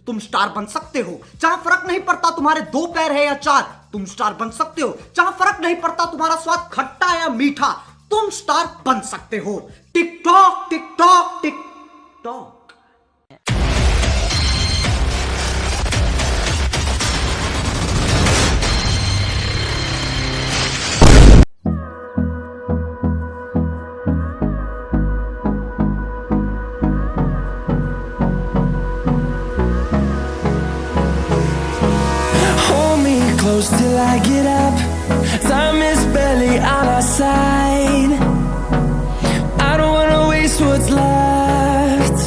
तुम स्टार बन सकते हो। जहां फर्क नहीं पड़ता तुम्हारे 2 पैर है या 4, तुम स्टार बन सकते हो। जहां फर्क नहीं पड़ता तुम्हारा स्वाद खट्टा या मीठा, तुम स्टार बन सकते हो। Tick tock tick tock tick tock. Close till I get up. Time is barely on our side. I don't wanna waste what's left.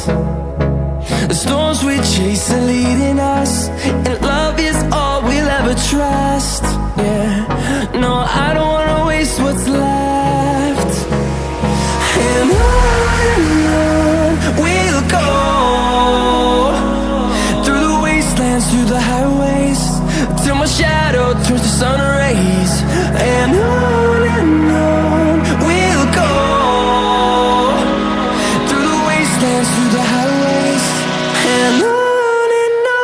The storms we chase are leading us, and love is all we'll ever trust. Yeah, no, I don't wanna waste what's left. And on we'll go, through the wastelands, through the highways, till my shadow turns to sun rays. And on we'll go, through the wastelands, through the highways. And on we'll go.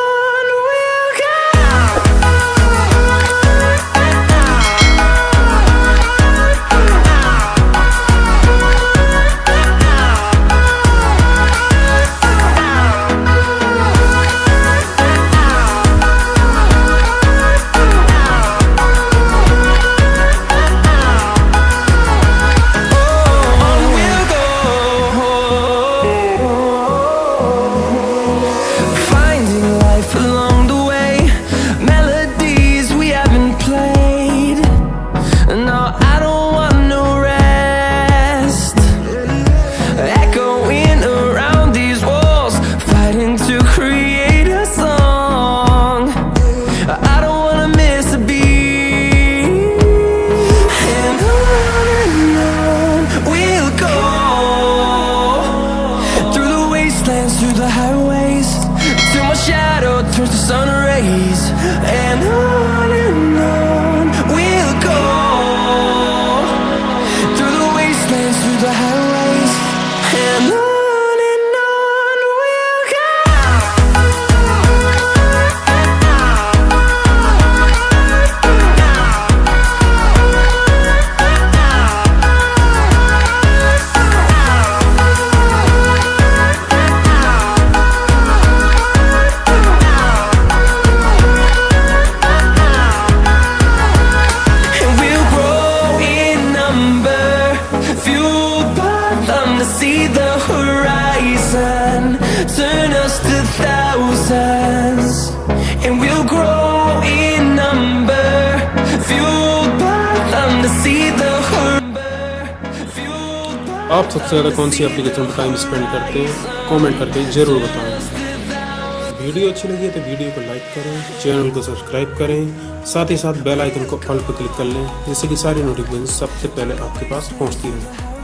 Through the highways, till my shadow turns to sun rays. And on we'll go, through the wastelands, through the highways. And on we'll go. See the horizon, turn us to thousands, and we'll grow in number, fueled by them to see the आप सबसे ज़्यादा कौन सी application पर time spend करते हैं, comment करके ज़रूर बताएं। वीडियो अच्छी लगी है तो वीडियो को लाइक करें, चैनल को सब्सक्राइब करें, साथ ही साथ बेल आइकन को ऑल पर क्लिक कर लें, जिससे कि सारी नोटिफिकेशन सबसे पहले आपके पास पहुंचती रहे।